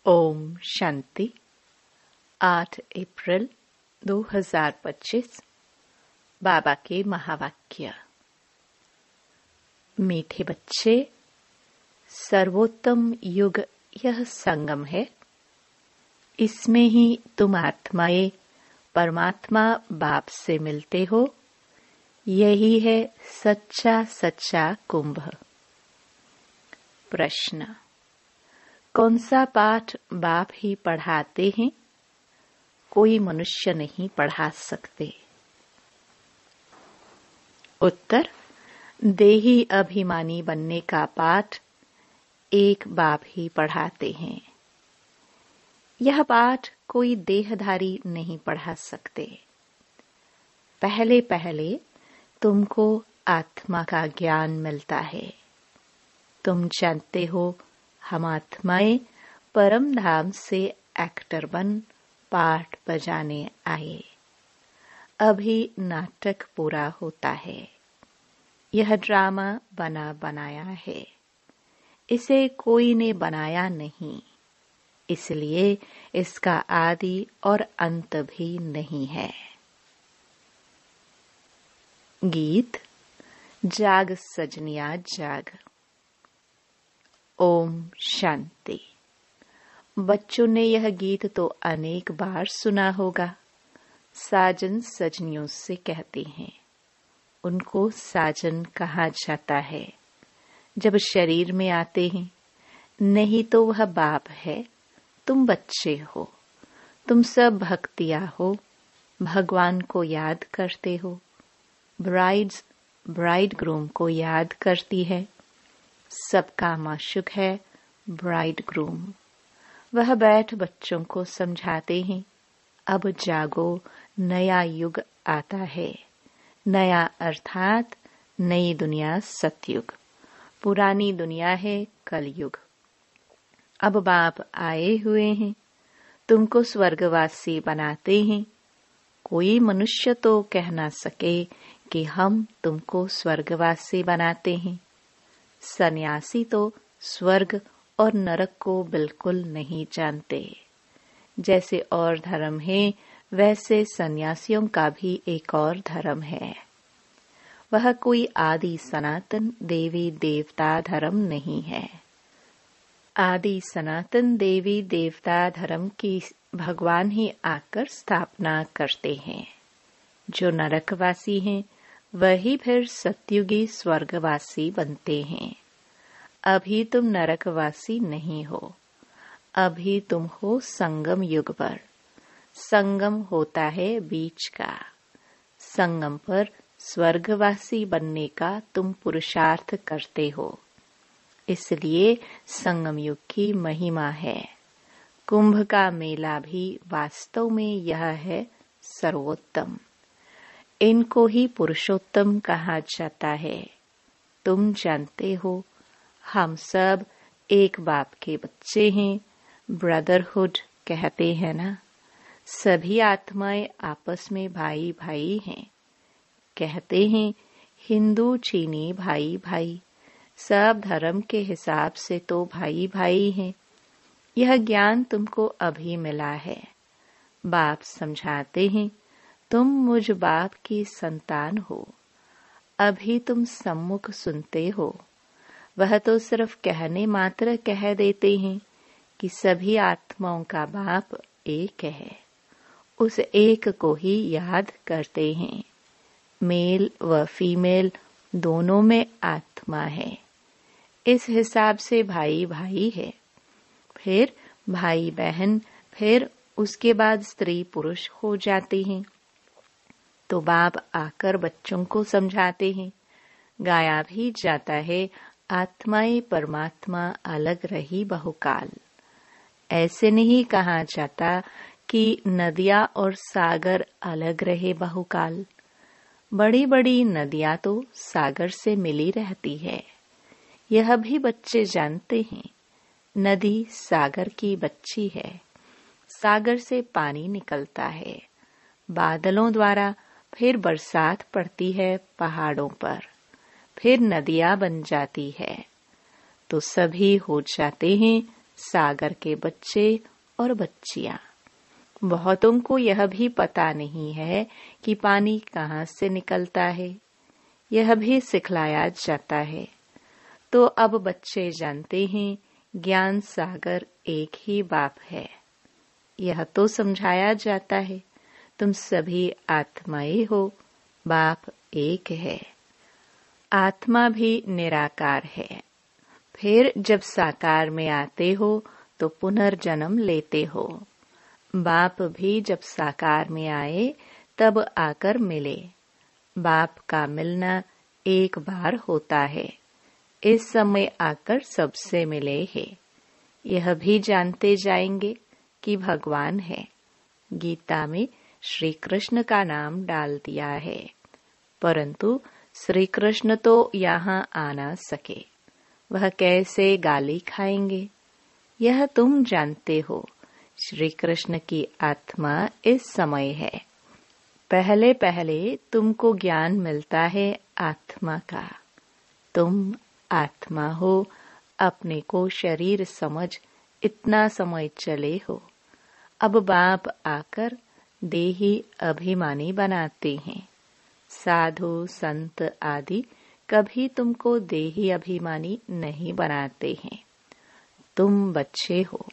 ओम शांति। 8 अप्रैल 2025 बाबा के महावाक्य। मीठे बच्चे, सर्वोत्तम युग यह संगम है। इसमें ही तुम आत्माएं परमात्मा बाप से मिलते हो। यही है सच्चा सच्चा कुंभ। प्रश्न: कौन सा पाठ बाप ही पढ़ाते हैं? कोई मनुष्य नहीं पढ़ा सकते। उत्तर: देही अभिमानी बनने का पाठ एक बाप ही पढ़ाते हैं। यह पाठ कोई देहधारी नहीं पढ़ा सकते। पहले पहले तुमको आत्मा का ज्ञान मिलता है। तुम जानते हो हम आत्माएं परम धाम से एक्टर बन पाठ बजाने आए। अभी नाटक पूरा होता है। यह ड्रामा बना बनाया है। इसे कोई ने बनाया नहीं, इसलिए इसका आदि और अंत भी नहीं है। गीत: जाग सजनिया जाग। ओम शांति। बच्चों ने यह गीत तो अनेक बार सुना होगा। साजन सजनियों से कहते हैं। उनको साजन कहा जाता है जब शरीर में आते हैं। नहीं तो वह बाप है, तुम बच्चे हो। तुम सब भक्तियां हो, भगवान को याद करते हो। ब्राइड ग्रूम को याद करती है। सबका माशुक है ब्राइड ग्रूम। वह बैठ बच्चों को समझाते हैं, अब जागो, नया युग आता है। नया अर्थात नई दुनिया सतयुग, पुरानी दुनिया है कलयुग। अब बाप आए हुए हैं, तुमको स्वर्गवासी बनाते हैं। कोई मनुष्य तो कह ना सके कि हम तुमको स्वर्गवासी बनाते हैं। सन्यासी तो स्वर्ग और नरक को बिल्कुल नहीं जानते। जैसे और धर्म है, वैसे सन्यासियों का भी एक और धर्म है। वह कोई आदि सनातन देवी देवता धर्म नहीं है। आदि सनातन देवी देवता धर्म की भगवान ही आकर स्थापना करते हैं। जो नरकवासी हैं, वही फिर सतयुगी स्वर्गवासी बनते हैं। अभी तुम नरकवासी नहीं हो। अभी तुम हो संगम युग पर। संगम होता है बीच का। संगम पर स्वर्गवासी बनने का तुम पुरुषार्थ करते हो। इसलिए संगम युग की महिमा है। कुंभ का मेला भी वास्तव में यह है सर्वोत्तम। इनको ही पुरुषोत्तम कहा जाता है। तुम जानते हो हम सब एक बाप के बच्चे हैं। ब्रदरहुड कहते हैं ना। सभी आत्माएं आपस में भाई भाई हैं। कहते हैं हिंदू चीनी भाई भाई। सब धर्म के हिसाब से तो भाई भाई हैं। यह ज्ञान तुमको अभी मिला है। बाप समझाते हैं, तुम मुझ बाप की संतान हो। अभी तुम सम्मुख सुनते हो। वह तो सिर्फ कहने मात्र कह देते हैं कि सभी आत्माओं का बाप एक है। उस एक को ही याद करते हैं। मेल व फीमेल दोनों में आत्मा है। इस हिसाब से भाई भाई है। फिर भाई बहन, फिर उसके बाद स्त्री पुरुष हो जाते हैं। तो बाप आकर बच्चों को समझाते हैं। गाया भी जाता है, आत्माएं परमात्मा अलग रही बहुकाल। ऐसे नहीं कहा जाता कि नदियां और सागर अलग रहे बहुकाल। बड़ी बड़ी नदियां तो सागर से मिली रहती है। यह भी बच्चे जानते हैं। नदी सागर की बच्ची है। सागर से पानी निकलता है बादलों द्वारा, फिर बरसात पड़ती है पहाड़ों पर, फिर नदियां बन जाती है। तो सभी हो जाते हैं सागर के बच्चे और बच्चियां। बहुतों को यह भी पता नहीं है कि पानी कहाँ से निकलता है, यह भी सिखलाया जाता है। तो अब बच्चे जानते हैं ज्ञान सागर एक ही बाप है। यह तो समझाया जाता है तुम सभी आत्माएं हो, बाप एक है। आत्मा भी निराकार है। फिर जब साकार में आते हो तो पुनर्जन्म लेते हो। बाप भी जब साकार में आए तब आकर मिले। बाप का मिलना एक बार होता है, इस समय आकर सबसे मिले हैं। यह भी जानते जाएंगे कि भगवान है। गीता में श्री कृष्ण का नाम डाल दिया है, परंतु श्री कृष्ण तो यहाँ आ ना सके। वह कैसे गाली खाएंगे, यह तुम जानते हो। श्री कृष्ण की आत्मा इस समय है। पहले पहले तुमको ज्ञान मिलता है आत्मा का। तुम आत्मा हो, अपने को शरीर समझ इतना समय चले हो। अब बाप आकर देही अभिमानी बनाते हैं। साधु संत आदि कभी तुमको देही अभिमानी नहीं बनाते हैं। तुम बच्चे हो,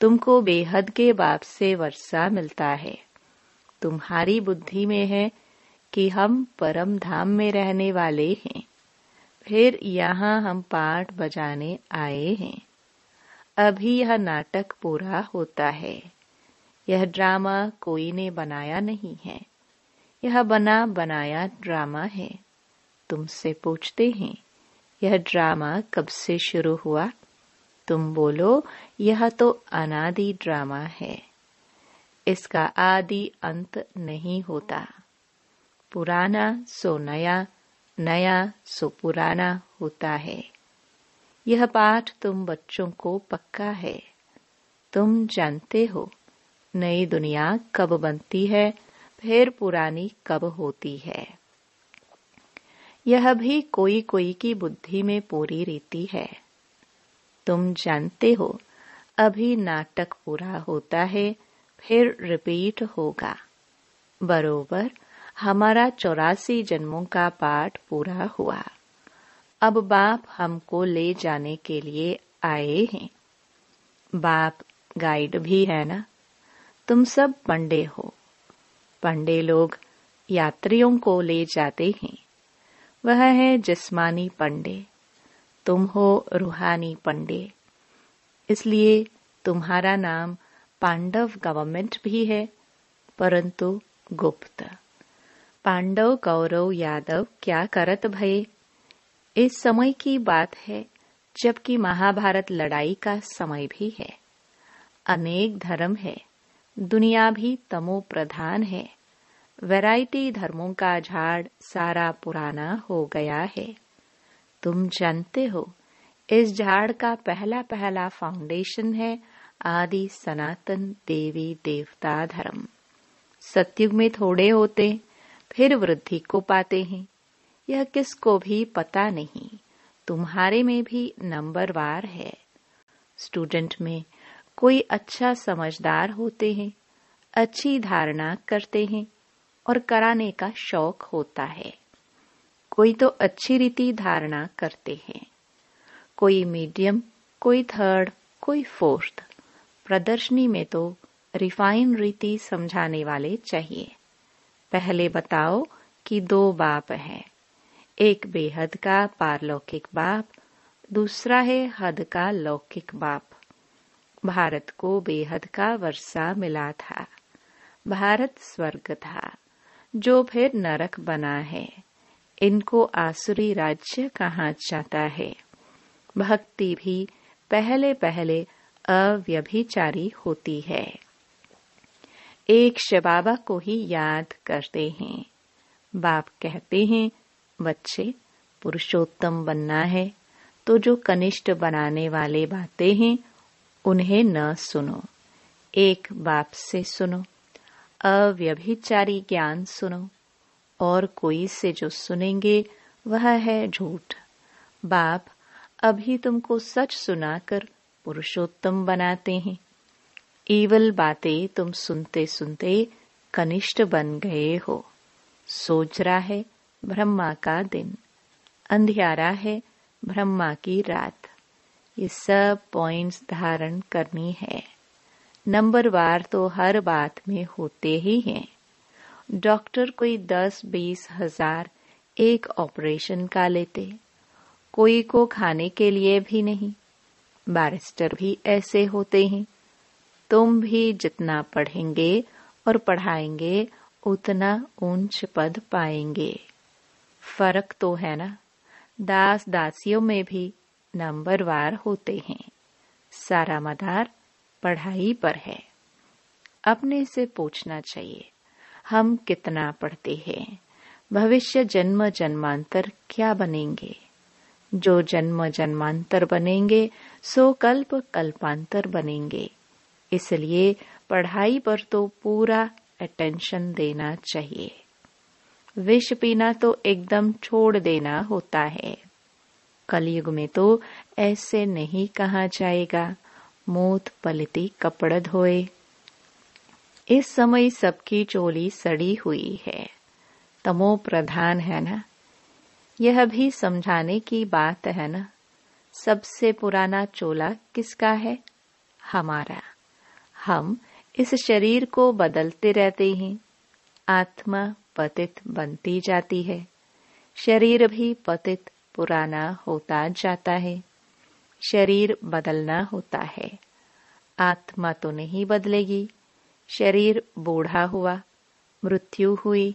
तुमको बेहद के बाप से वर्षा मिलता है। तुम्हारी बुद्धि में है कि हम परम धाम में रहने वाले हैं। फिर यहाँ हम पाठ बजाने आए हैं। अभी यह नाटक पूरा होता है। यह ड्रामा कोई ने बनाया नहीं है, यह बना बनाया ड्रामा है। तुमसे पूछते हैं यह ड्रामा कब से शुरू हुआ? तुम बोलो यह तो अनादि ड्रामा है, इसका आदि अंत नहीं होता। पुराना सो नया, नया सो पुराना होता है। यह पाठ तुम बच्चों को पक्का है। तुम जानते हो नई दुनिया कब बनती है, फिर पुरानी कब होती है। यह भी कोई कोई की बुद्धि में पूरी रीति है। तुम जानते हो अभी नाटक पूरा होता है, फिर रिपीट होगा। बरोबर हमारा 84 जन्मों का पाठ पूरा हुआ। अब बाप हमको ले जाने के लिए आए हैं। बाप गाइड भी है ना। तुम सब पंडे हो। पंडे लोग यात्रियों को ले जाते हैं। वह है जिस्मानी पंडे, तुम हो रूहानी पंडे। इसलिए तुम्हारा नाम पांडव गवर्नमेंट भी है, परंतु गुप्त। पांडव कौरव यादव क्या करत भये? इस समय की बात है जबकि महाभारत लड़ाई का समय भी है। अनेक धर्म है, दुनिया भी तमो प्रधान है। वैरायटी धर्मों का झाड़ सारा पुराना हो गया है। तुम जानते हो इस झाड़ का पहला पहला फाउंडेशन है आदि सनातन देवी देवता धर्म। सतयुग में थोड़े होते, फिर वृद्धि को पाते हैं। यह किसको भी पता नहीं। तुम्हारे में भी नंबरवार है। स्टूडेंट में कोई अच्छा समझदार होते हैं, अच्छी धारणा करते हैं और कराने का शौक होता है। कोई तो अच्छी रीति धारणा करते हैं, कोई मीडियम, कोई थर्ड, कोई फोर्थ। प्रदर्शनी में तो रिफाइन रीति समझाने वाले चाहिए। पहले बताओ कि 2 बाप हैं, एक बेहद का पारलौकिक बाप, दूसरा है हद का लौकिक बाप। भारत को बेहद का वर्षा मिला था। भारत स्वर्ग था, जो फिर नरक बना है। इनको आसुरी राज्य कहा जाता है। भक्ति भी पहले पहले अव्यभिचारी होती है। एक शिव बाबा को ही याद करते हैं। बाप कहते हैं बच्चे पुरुषोत्तम बनना है तो जो कनिष्ठ बनाने वाले बातें हैं उन्हें न सुनो, एक बाप से सुनो। अव्यभिचारी ज्ञान सुनो, और कोई से जो सुनेंगे वह है झूठ। बाप अभी तुमको सच सुनाकर पुरुषोत्तम बनाते हैं। ईवल बातें तुम सुनते सुनते कनिष्ठ बन गए हो। सोजरा है ब्रह्मा का दिन, अंधियारा है ब्रह्मा की रात। ये सब पॉइंट्स धारण करनी है। नंबरवार तो हर बात में होते ही हैं। डॉक्टर कोई 10-20 हजार एक ऑपरेशन का लेते, कोई को खाने के लिए भी नहीं। बैरिस्टर भी ऐसे होते हैं। तुम भी जितना पढ़ेंगे और पढ़ाएंगे उतना ऊंच पद पाएंगे। फर्क तो है ना। दास दासियों में भी नंबरवार होते हैं। सारा मदार पढ़ाई पर है। अपने से पूछना चाहिए, हम कितना पढ़ते हैं? भविष्य जन्म जन्मांतर क्या बनेंगे? जो जन्म जन्मांतर बनेंगे सो कल्प कल्पांतर बनेंगे। इसलिए पढ़ाई पर तो पूरा अटेंशन देना चाहिए। विष पीना तो एकदम छोड़ देना होता है। कलयुग में तो ऐसे नहीं कहा जाएगा, मोत पलती कपड़ धोए। इस समय सबकी चोली सड़ी हुई है, तमो प्रधान है ना। यह भी समझाने की बात है ना। सबसे पुराना चोला किसका है? हमारा। हम इस शरीर को बदलते रहते हैं। आत्मा पतित बनती जाती है, शरीर भी पतित पुराना होता जाता है। शरीर बदलना होता है, आत्मा तो नहीं बदलेगी। शरीर बूढ़ा हुआ, मृत्यु हुई,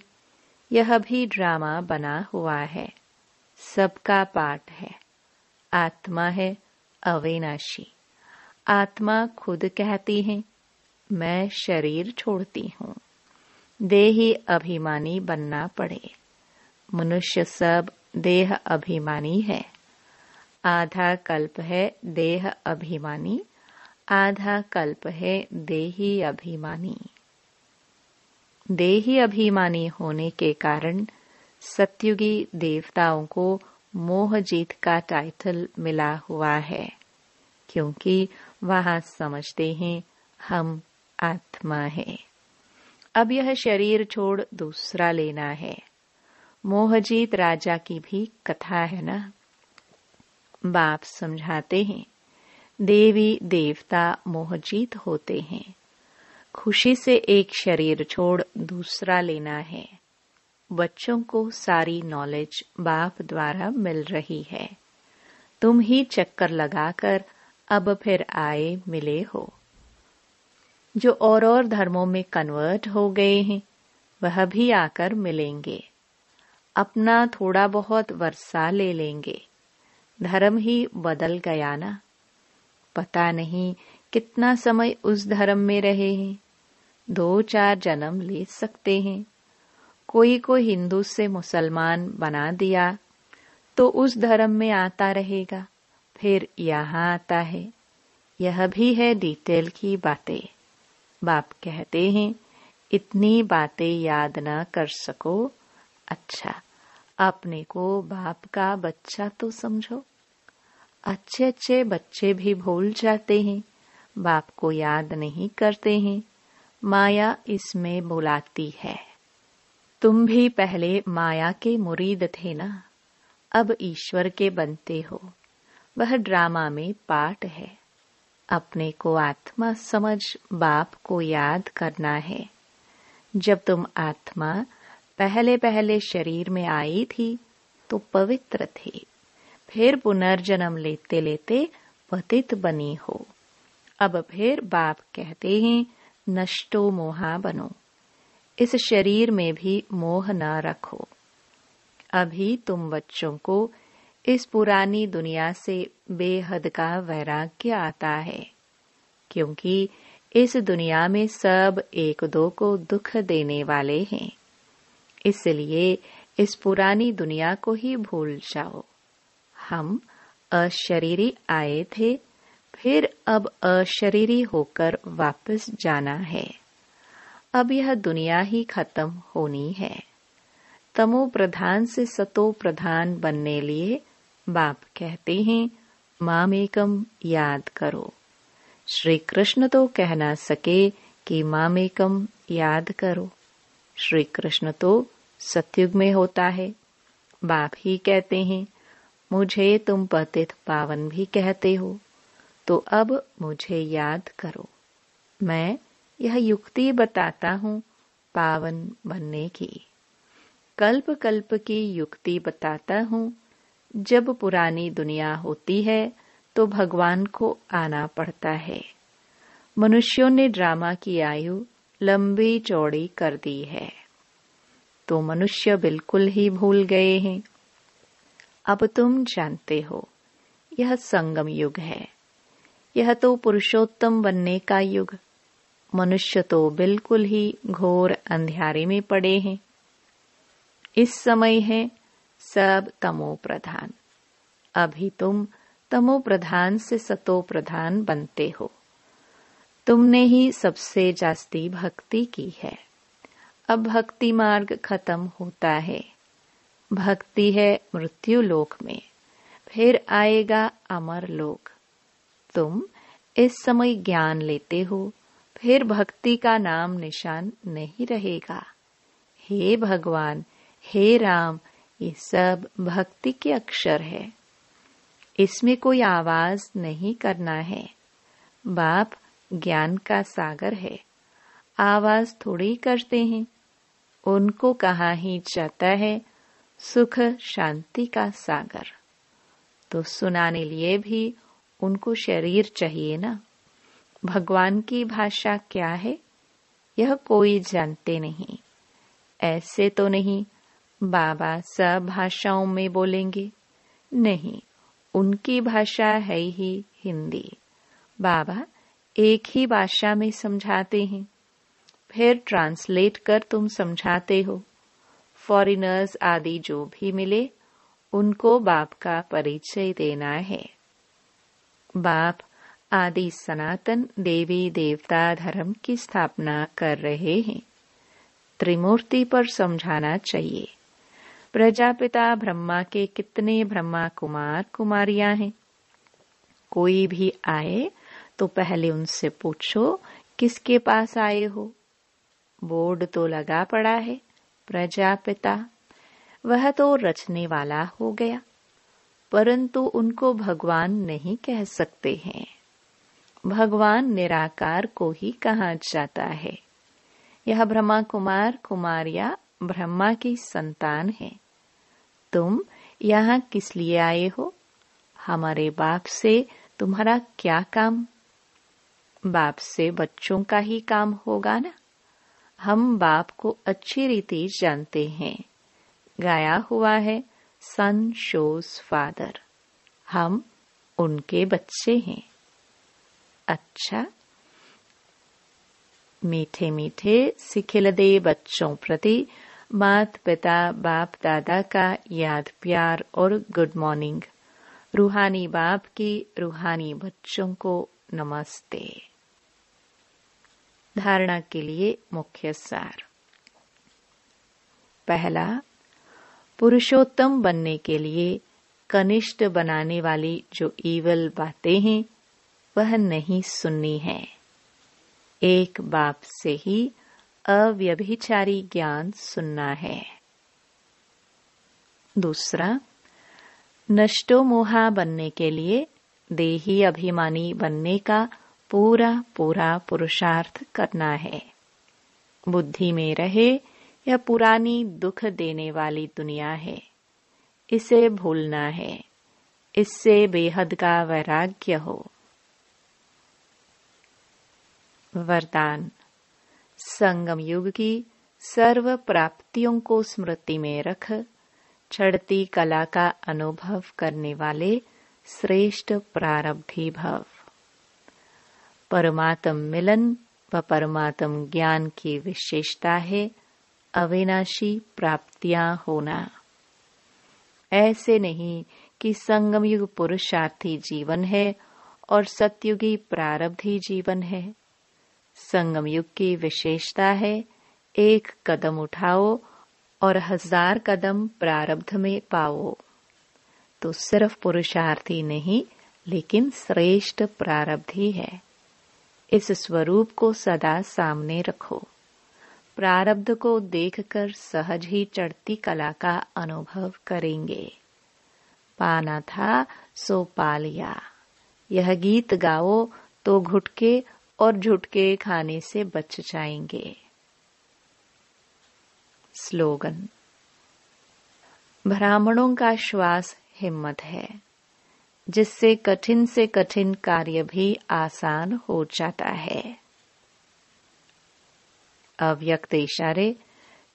यह भी ड्रामा बना हुआ है। सबका पाठ है। आत्मा है अविनाशी। आत्मा खुद कहती है, मैं शरीर छोड़ती हूँ। देही अभिमानी बनना पड़े। मनुष्य सब देह अभिमानी है। आधा कल्प है देह अभिमानी, आधा कल्प है देही अभिमानी। देही अभिमानी होने के कारण सत्युगी देवताओं को मोह जीत का टाइटल मिला हुआ है, क्योंकि वहां समझते हैं हम आत्मा है। अब यह शरीर छोड़ दूसरा लेना है। मोहजीत राजा की भी कथा है ना। बाप समझाते हैं, देवी देवता मोहजीत होते हैं। खुशी से एक शरीर छोड़ दूसरा लेना है। बच्चों को सारी नॉलेज बाप द्वारा मिल रही है। तुम ही चक्कर लगाकर अब फिर आए मिले हो। जो और धर्मों में कन्वर्ट हो गए हैं वह भी आकर मिलेंगे। अपना थोड़ा बहुत वर्षा ले लेंगे। धर्म ही बदल गया ना। पता नहीं कितना समय उस धर्म में रहे हैं। 2-4 जन्म ले सकते हैं। कोई को हिंदू से मुसलमान बना दिया तो उस धर्म में आता रहेगा, फिर यहाँ आता है। यह भी है डिटेल की बातें। बाप कहते हैं, इतनी बातें याद न कर सको, अच्छा अपने को बाप का बच्चा तो समझो। अच्छे अच्छे बच्चे भी भूल जाते हैं, बाप को याद नहीं करते हैं। माया इसमें बुलाती है। तुम भी पहले माया के मुरीद थे ना, अब ईश्वर के बनते हो। वह ड्रामा में पार्ट है। अपने को आत्मा समझ बाप को याद करना है। जब तुम आत्मा पहले पहले शरीर में आई थी तो पवित्र थी, फिर पुनर्जन्म लेते लेते पतित बनी हो। अब फिर बाप कहते हैं, नष्टो मोहा बनो। इस शरीर में भी मोह न रखो। अभी तुम बच्चों को इस पुरानी दुनिया से बेहद का वैराग्य आता है, क्योंकि इस दुनिया में सब एक दो को दुख देने वाले हैं। इसलिए इस पुरानी दुनिया को ही भूल जाओ। हम अशरीरी आए थे, फिर अब अशरीरी होकर वापस जाना है। अब यह दुनिया ही खत्म होनी है। तमो प्रधान से सतो प्रधान बनने लिए बाप कहते हैं, मामेकम याद करो। श्री कृष्ण तो कह ना सके कि मामेकम याद करो। श्री कृष्ण तो सतयुग में होता है। बाप ही कहते हैं, मुझे तुम पतित पावन भी कहते हो, तो अब मुझे याद करो। मैं यह युक्ति बताता हूँ पावन बनने की। कल्प कल्प की युक्ति बताता हूँ। जब पुरानी दुनिया होती है तो भगवान को आना पड़ता है। मनुष्यों ने ड्रामा की आयु लंबी चौड़ी कर दी है, तो मनुष्य बिल्कुल ही भूल गए हैं। अब तुम जानते हो, यह संगम युग है। यह तो पुरुषोत्तम बनने का युग। मनुष्य तो बिल्कुल ही घोर अंधियारे में पड़े हैं। इस समय है सब तमो प्रधान। अभी तुम तमो प्रधान से सतो प्रधान बनते हो। तुमने ही सबसे जास्ती भक्ति की है। अब भक्ति मार्ग खत्म होता है। भक्ति है मृत्यु लोक में, फिर आएगा अमर लोक। तुम इस समय ज्ञान लेते हो, फिर भक्ति का नाम निशान नहीं रहेगा। हे भगवान, हे राम, ये सब भक्ति के अक्षर है। इसमें कोई आवाज नहीं करना है। बाप ज्ञान का सागर है, आवाज थोड़ी करते हैं। उनको कहा ही जाता है सुख शांति का सागर। तो सुनाने लिए भी उनको शरीर चाहिए ना। भगवान की भाषा क्या है, यह कोई जानते नहीं। ऐसे तो नहीं बाबा सब भाषाओं में बोलेंगे, नहीं, उनकी भाषा है ही हिंदी। बाबा एक ही भाषा में समझाते हैं, फिर ट्रांसलेट कर तुम समझाते हो। फॉरेनर्स आदि जो भी मिले, उनको बाप का परिचय देना है। बाप आदि सनातन देवी देवता धर्म की स्थापना कर रहे हैं। त्रिमूर्ति पर समझाना चाहिए। प्रजापिता ब्रह्मा के कितने ब्रह्मा कुमार कुमारियां हैं। कोई भी आए तो पहले उनसे पूछो किसके पास आए हो। बोर्ड तो लगा पड़ा है प्रजापिता, वह तो रचने वाला हो गया, परंतु उनको भगवान नहीं कह सकते हैं। भगवान निराकार को ही कहा जाता है। यह ब्रह्मा कुमार कुमारियां ब्रह्मा की संतान है। तुम यहाँ किस लिए आए हो? हमारे बाप से तुम्हारा क्या काम? बाप से बच्चों का ही काम होगा ना। हम बाप को अच्छी रीति जानते हैं। गाया हुआ है सन शोज फादर। हम उनके बच्चे हैं। अच्छा, मीठे मीठे सिखिलदे बच्चों प्रति माता पिता बाप दादा का याद प्यार और गुड मॉर्निंग। रूहानी बाप की रूहानी बच्चों को नमस्ते। धारणा के लिए मुख्य सार। पहला, पुरुषोत्तम बनने के लिए कनिष्ठ बनाने वाली जो ईवल बातें हैं वह नहीं सुननी है। एक बाप से ही अव्यभिचारी ज्ञान सुनना है। दूसरा, नष्टो मोहा बनने के लिए देही अभिमानी बनने का पूरा पूरा पुरुषार्थ करना है। बुद्धि में रहे यह पुरानी दुख देने वाली दुनिया है, इसे भूलना है। इससे बेहद का वैराग्य हो। वरदान। संगम युग की सर्व प्राप्तियों को स्मृति में रख चढ़ती कला का अनुभव करने वाले श्रेष्ठ प्रारब्धी भव। परमात्म मिलन व परमात्म ज्ञान की विशेषता है अविनाशी प्राप्तियां होना। ऐसे नहीं कि संगम युग पुरुषार्थी जीवन है और सतयुगी प्रारब्धी जीवन है। संगम युग की विशेषता है एक कदम उठाओ और 1000 कदम प्रारब्ध में पाओ। तो सिर्फ पुरुषार्थी नहीं, लेकिन श्रेष्ठ प्रारब्ध ही है। इस स्वरूप को सदा सामने रखो। प्रारब्ध को देखकर सहज ही चढ़ती कला का अनुभव करेंगे। पाना था सो पा लिया, यह गीत गाओ तो घुटके और झुटके खाने से बच जाएंगे। स्लोगन। ब्राह्मणों का श्वास हिम्मत है, जिससे कठिन से कठिन कार्य भी आसान हो जाता है। अव्यक्त इशारे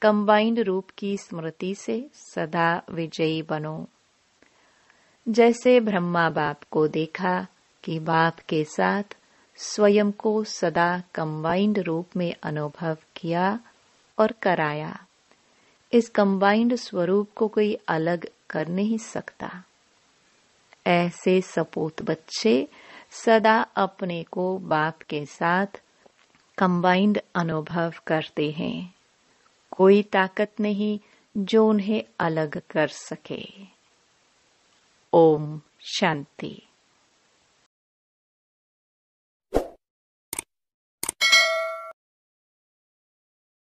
कंबाइंड रूप की स्मृति से सदा विजयी बनो। जैसे ब्रह्मा बाप को देखा कि बाप के साथ स्वयं को सदा कंबाइंड रूप में अनुभव किया और कराया, इस कंबाइंड स्वरूप को कोई अलग कर नहीं सकता। ऐसे सपूत बच्चे सदा अपने को बाप के साथ कंबाइंड अनुभव करते हैं। कोई ताकत नहीं जो उन्हें अलग कर सके। ओम शांति।